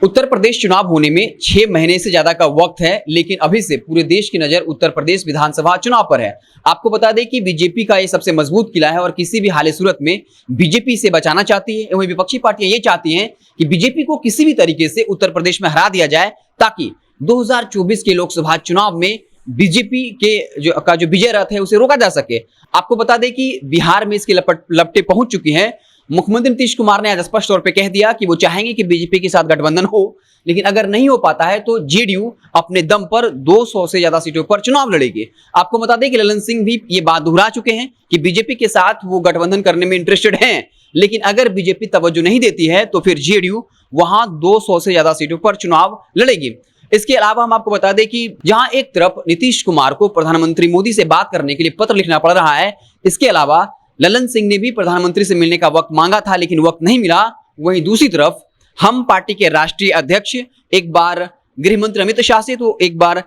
उत्तर प्रदेश चुनाव होने में 6 महीने से ज्यादा का वक्त है, लेकिन अभी से पूरे देश की नजर उत्तर प्रदेश विधानसभा चुनाव पर है। आपको बता दें कि बीजेपी का ये सबसे मजबूत किला है और किसी भी हाल सूरत में बीजेपी से बचाना चाहती है। वहीं विपक्षी पार्टियां ये चाहती हैं कि बीजेपी को किसी भी तरीके से उत्तर प्रदेश में हरा दिया जाए, ताकि 2024 के लोकसभा चुनाव में बीजेपी के जो विजय रथ है उसे रोका जा सके। आपको बता दें कि बिहार में इसकी लपटें पहुंच चुकी हैं। मुख्यमंत्री नीतीश कुमार ने आज स्पष्ट तौर पे कह दिया कि वो चाहेंगे कि बीजेपी के साथ गठबंधन हो, लेकिन अगर नहीं हो पाता है तो जेडीयू अपने दम पर 200 से ज्यादा सीटों पर चुनाव लड़ेगी। आपको बता दें कि ललन सिंह भी ये बात दोहरा चुके हैं कि बीजेपी के साथ वो गठबंधन करने में इंटरेस्टेड हैं, लेकिन अगर बीजेपी तवज्जो नहीं देती है तो फिर जेडीयू वहां 200 से ज्यादा सीटों पर चुनाव लड़ेगी। इसके अलावा हम आपको बता दें कि जहां एक तरफ नीतीश कुमार को प्रधानमंत्री मोदी से बात करने के लिए पत्र लिखना पड़ रहा है, इसके अलावा ललन सिंह ने भी प्रधानमंत्री से मिलने का वक्त मांगा था, लेकिन वक्त नहीं मिला। वहीं दूसरी तरफ हम पार्टी के राष्ट्रीय अध्यक्ष, एक बार गृह मंत्री अमित शाह से तो एक बार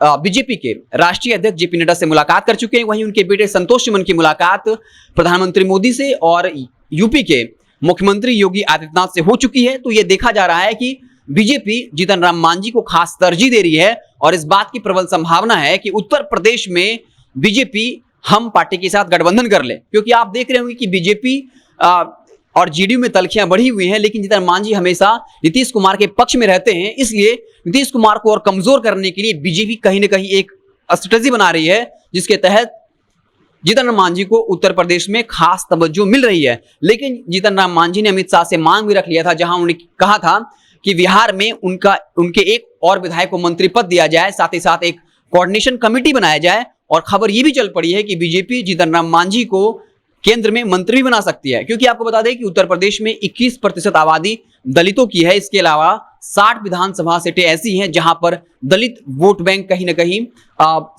बीजेपी के राष्ट्रीय अध्यक्ष जेपी नड्डा से मुलाकात कर चुके हैं। वहीं उनके बेटे संतोष सुमन की मुलाकात प्रधानमंत्री मोदी से और यूपी के मुख्यमंत्री योगी आदित्यनाथ से हो चुकी है। तो यह देखा जा रहा है कि बीजेपी जीतन राम मांझी को खास तरजीह दे रही है और इस बात की प्रबल संभावना है कि उत्तर प्रदेश में बीजेपी हम पार्टी के साथ गठबंधन कर ले, क्योंकि आप देख रहे होंगे कि बीजेपी और जेडीयू में तलखियां बढ़ी हुई हैं, लेकिन जीतन मांझी हमेशा नीतीश कुमार के पक्ष में रहते हैं। इसलिए नीतीश कुमार को और कमजोर करने के लिए बीजेपी कहीं ना कहीं एक स्ट्रेटजी बना रही है, जिसके तहत जीतन राम मांझी को उत्तर प्रदेश में खास तवज्जो मिल रही है। लेकिन जीतन राम मांझी ने अमित शाह से मांग भी रख लिया था, जहां उन्होंने कहा था कि बिहार में उनके एक और विधायक को मंत्री पद दिया जाए, साथ ही साथ एक कोऑर्डिनेशन कमेटी बनाया जाए। और खबर यह भी चल पड़ी है कि बीजेपी जीतन राम मांझी को केंद्र में मंत्री बना सकती है, क्योंकि आपको बता दें कि उत्तर प्रदेश में 21% आबादी दलितों की है। इसके अलावा 60 विधानसभा सीटें ऐसी हैं जहां पर दलित वोट बैंक कहीं ना कहीं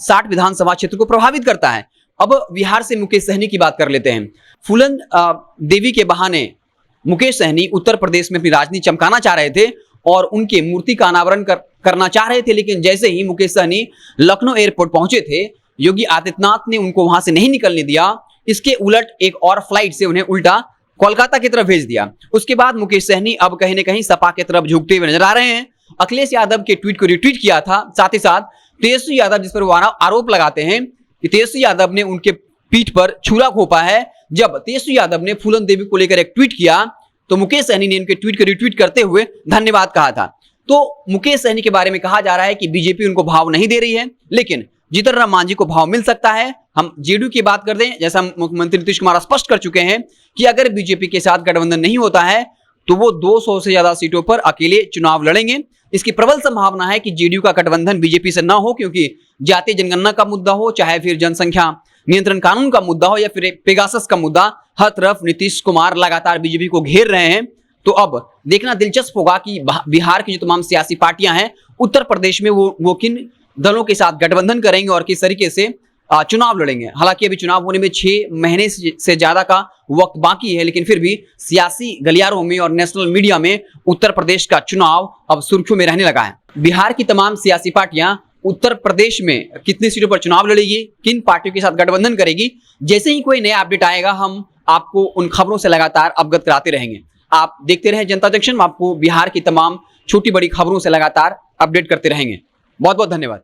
60 विधानसभा क्षेत्र को प्रभावित करता है। अब बिहार से मुकेश सहनी की बात कर लेते हैं। फूलन देवी के बहाने मुकेश सहनी उत्तर प्रदेश में अपनी राजनीति चमकाना चाह रहे थे और उनके मूर्ति का अनावरण करना चाह रहे थे, लेकिन जैसे ही मुकेश सहनी लखनऊ एयरपोर्ट पहुंचे थे, योगी आदित्यनाथ ने उनको वहां से नहीं निकलने दिया। इसके उलट एक और फ्लाइट से उन्हें उल्टा कोलकाता की तरफ भेज दिया। उसके बाद मुकेश सहनी अब कहीं ना कहीं सपा की तरफ झुकते हुए नजर आ रहे हैं। अखिलेश यादव के ट्वीट को रिट्वीट किया था। साथ ही साथ तेजस्वी यादव, जिस पर वो आरोप लगाते हैं कि तेजस्वी यादव ने उनके पीठ पर छुरा घोंपा है, जब तेजस्वी यादव ने फूलन देवी को लेकर एक ट्वीट किया तो मुकेश सहनी ने उनके ट्वीट को रिट्वीट करते हुए धन्यवाद कहा था। तो मुकेश सहनी के बारे में कहा जा रहा है कि बीजेपी उनको भाव नहीं दे रही है, लेकिन जीतन राम मांझी को भाव मिल सकता है। हम जेडीयू की बात कर दें, जैसा मुख्यमंत्री नीतीश कुमार स्पष्ट कर चुके हैं कि अगर बीजेपी के साथ गठबंधन नहीं होता है तो वो 200 से ज्यादा सीटों पर अकेले चुनाव लड़ेंगे। इसकी प्रबल संभावना है कि जेडीयू का गठबंधन बीजेपी से ना हो, क्योंकि जातीय जनगणना का मुद्दा हो, चाहे फिर जनसंख्या नियंत्रण कानून का मुद्दा हो या फिर पेगासस का मुद्दा, हर तरफ नीतीश कुमार लगातार बीजेपी को घेर रहे हैं। तो अब देखना दिलचस्प होगा कि बिहार की जो तमाम सियासी पार्टियां हैं उत्तर प्रदेश में वो किन दलों के साथ गठबंधन करेंगे और किस तरीके से चुनाव लड़ेंगे। हालांकि अभी चुनाव होने में 6 महीने से ज्यादा का वक्त बाकी है, लेकिन फिर भी सियासी गलियारों में और नेशनल मीडिया में उत्तर प्रदेश का चुनाव अब सुर्खियों में रहने लगा है। बिहार की तमाम सियासी पार्टियां उत्तर प्रदेश में कितनी सीटों पर चुनाव लड़ेगी, किन पार्टियों के साथ गठबंधन करेगी, जैसे ही कोई नया अपडेट आएगा हम आपको उन खबरों से लगातार अवगत कराते रहेंगे। आप देखते रहे जनता जंक्शन, आपको बिहार की तमाम छोटी बड़ी खबरों से लगातार अपडेट करते रहेंगे। बहुत बहुत धन्यवाद।